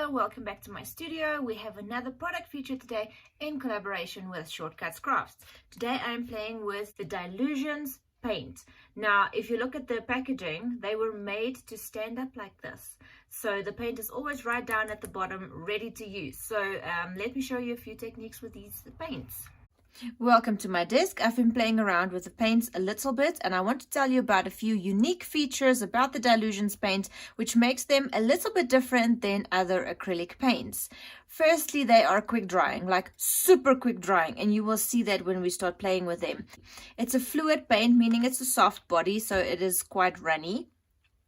Hello, welcome back to my studio. We have another product feature today in collaboration with Shortcuts Crafts. Today I'm playing with the Dylusions paint. Now if you look at the packaging, they were made to stand up like this. So the paint is always right down at the bottom, ready to use. So let me show you a few techniques with these paints. Welcome to my desk. I've been playing around with the paints a little bit and I want to tell you about a few unique features about the Dylusions paint which makes them a little bit different than other acrylic paints. Firstly, they are quick drying, like super quick drying, and you will see that when we start playing with them. It's a fluid paint, meaning it's a soft body, so it is quite runny,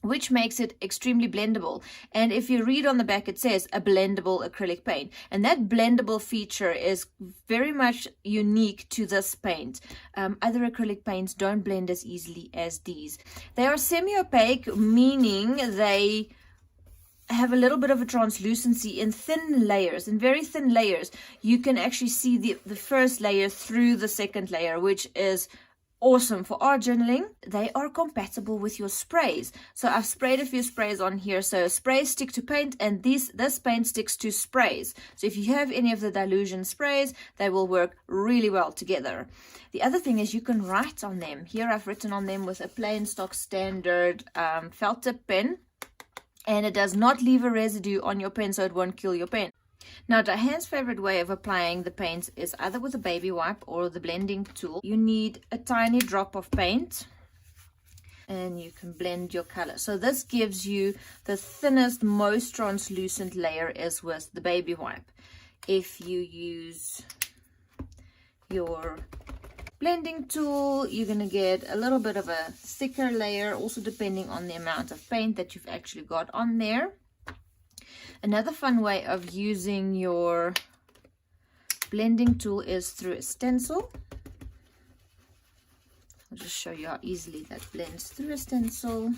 which makes it extremely blendable. And if you read on the back, it says a blendable acrylic paint, and that blendable feature is very much unique to this paint. Other acrylic paints don't blend as easily as these. They are semi-opaque, meaning they have a little bit of a translucency in thin layers. In very thin layers, you can actually see the first layer through the second layer, which is awesome for art journaling. They are compatible with your sprays. So I've sprayed a few sprays on here. So sprays stick to paint, and this paint sticks to sprays. So if you have any of the Dylusion sprays, they will work really well together. The other thing is you can write on them. Here I've written on them with a plain stock standard felt tip pen, and it does not leave a residue on your pen, so it won't kill your pen. Now, Diane's favorite way of applying the paints is either with a baby wipe or the blending tool. You need a tiny drop of paint and you can blend your color. So this gives you the thinnest, most translucent layer is with the baby wipe. If you use your blending tool, you're going to get a little bit of a thicker layer, also depending on the amount of paint that you've actually got on there. Another fun way of using your blending tool is through a stencil. I'll just show you how easily that blends through a stencil.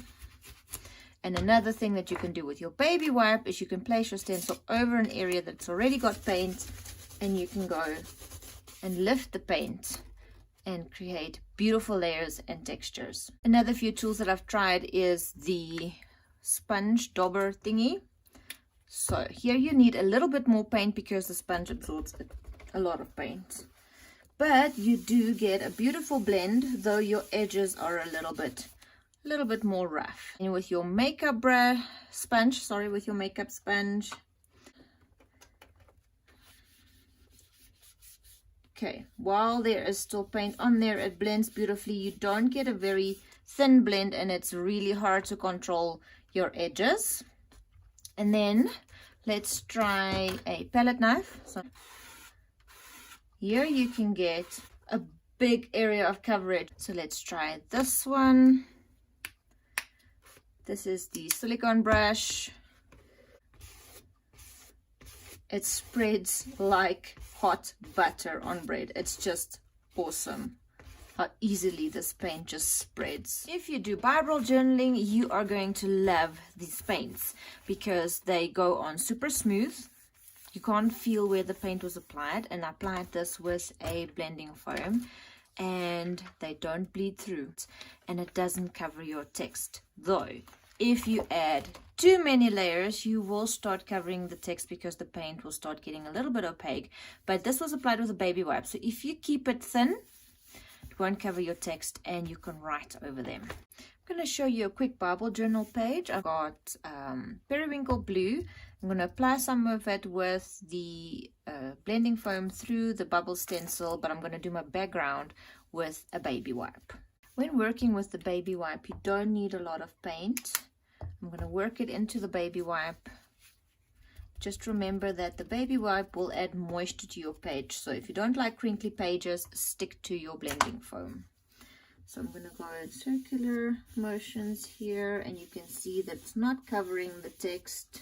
And another thing that you can do with your baby wipe is you can place your stencil over an area that's already got paint, and you can go and lift the paint and create beautiful layers and textures. Another few tools that I've tried is the sponge dauber thingy. So here you need a little bit more paint because the sponge absorbs a lot of paint. But you do get a beautiful blend, though your edges are a little bit more rough. And with your makeup sponge, okay, while there is still paint on there, it blends beautifully. You don't get a very thin blend, and it's really hard to control your edges. And then let's try a palette knife. So here you can get a big area of coverage. So let's try this one. This is the silicone brush. It spreads like hot butter on bread. It's just awesome how easily this paint just spreads. If you do Bible journaling, you are going to love these paints because they go on super smooth. You can't feel where the paint was applied, and I applied this with a blending foam, and they don't bleed through, and it doesn't cover your text. Though if you add too many layers, you will start covering the text because the paint will start getting a little bit opaque. But this was applied with a baby wipe, so if you keep it thin, it won't cover your text and you can write over them. I'm going to show you a quick Bible journal page. I've got Periwinkle blue. I'm going to apply some of it with the blending foam through the bubble stencil, but I'm going to do my background with a baby wipe. When working with the baby wipe, you don't need a lot of paint. I'm going to work it into the baby wipe. Just remember that the baby wipe will add moisture to your page. So if you don't like crinkly pages, stick to your blending foam. So I'm going to go in circular motions here, and you can see that it's not covering the text.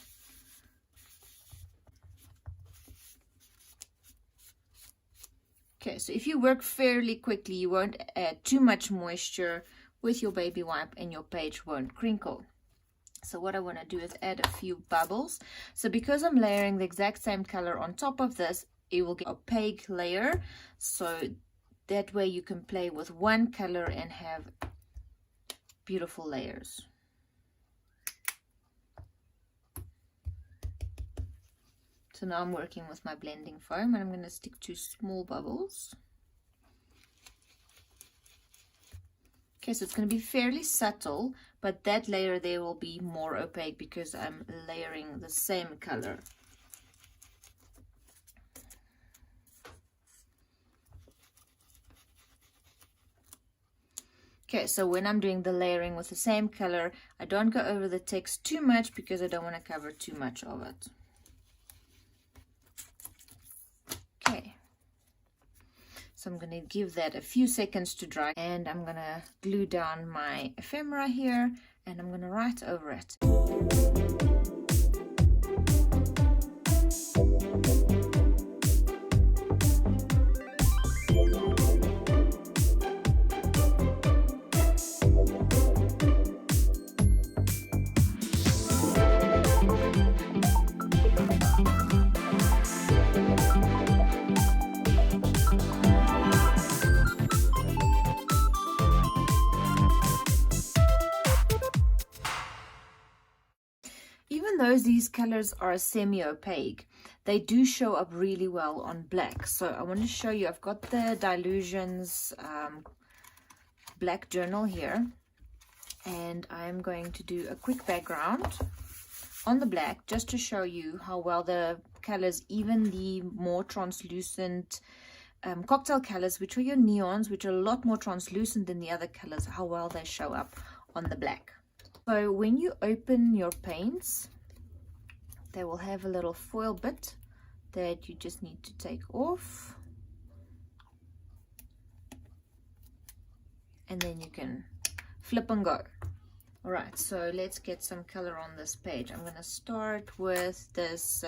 Okay, so if you work fairly quickly, you won't add too much moisture with your baby wipe and your page won't crinkle. So what I want to do is add a few bubbles. So because I'm layering the exact same color on top of this, it will get an opaque layer. So that way you can play with one color and have beautiful layers. So now I'm working with my blending foam, and I'm going to stick to small bubbles. Okay, so it's going to be fairly subtle, but that layer there will be more opaque because I'm layering the same color. Okay, so when I'm doing the layering with the same color, I don't go over the text too much because I don't want to cover too much of it. Okay, so I'm going to give that a few seconds to dry, and I'm going to glue down my ephemera here, and I'm going to write over it. Even though these colors are semi-opaque, they do show up really well on black. So I want to show you, I've got the Dylusions black journal here, and I'm going to do a quick background on the black just to show you how well the colors, even the more translucent cocktail colors, which are your neons, which are a lot more translucent than the other colors, how well they show up on the black. So when you open your paints, they will have a little foil bit that you just need to take off, and then you can flip and go. Alright, so let's get some color on this page. I'm going to start with this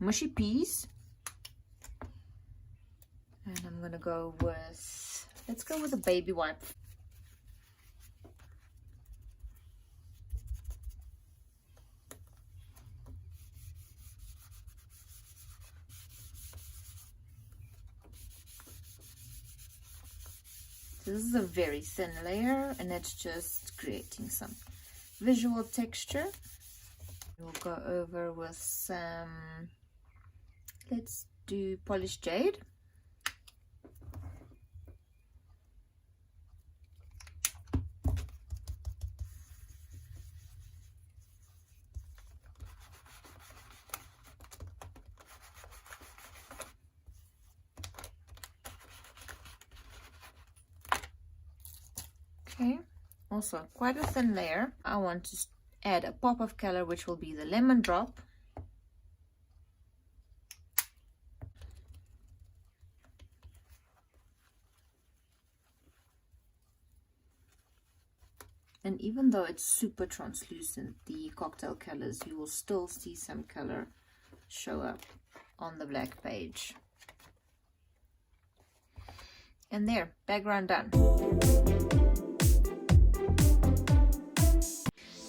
Mushy Peas, and I'm going to go with, let's go with a baby wipe. This is a very thin layer, and it's just creating some visual texture. We'll go over with some, let's do polished jade. Okay, also quite a thin layer. I want to add a pop of color, which will be the lemon drop. And even though it's super translucent, the cocktail colors, you will still see some color show up on the black page. And there, background done.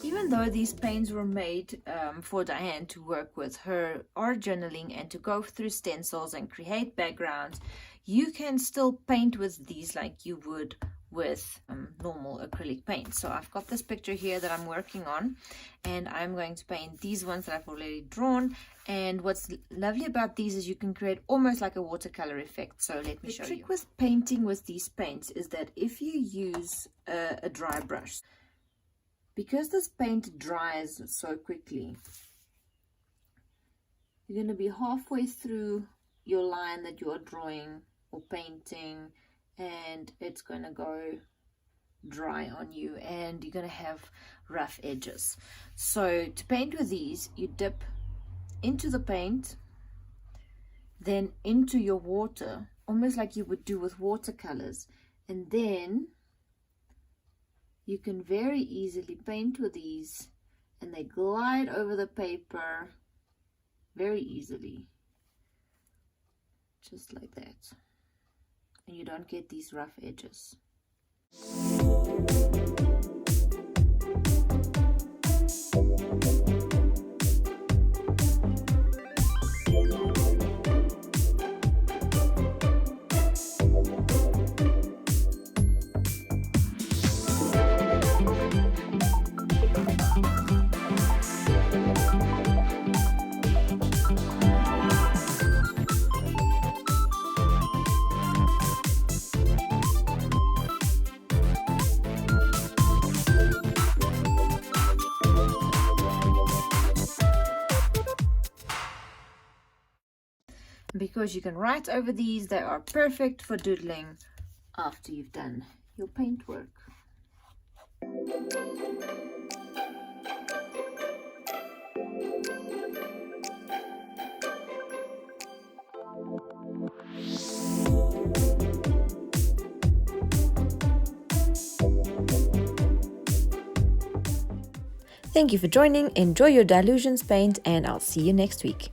Even though these paints were made for Diane to work with her art journaling and to go through stencils and create backgrounds, you can still paint with these like you would with normal acrylic paint. So I've got this picture here that I'm working on, and I'm going to paint these ones that I've already drawn. And what's lovely about these is you can create almost like a watercolor effect. So let me show you. The trick with painting with these paints is that if you use a dry brush, because this paint dries so quickly, you're going to be halfway through your line that you're drawing or painting, and it's going to go dry on you, and you're going to have rough edges. So to paint with these, you dip into the paint, then into your water, almost like you would do with watercolors, and then you can very easily paint with these, and they glide over the paper very easily, just like that, and you don't get these rough edges. because you can write over these. They are perfect for doodling after you've done your paint work. Thank you for joining. Enjoy your Dylusions paint, and I'll see you next week.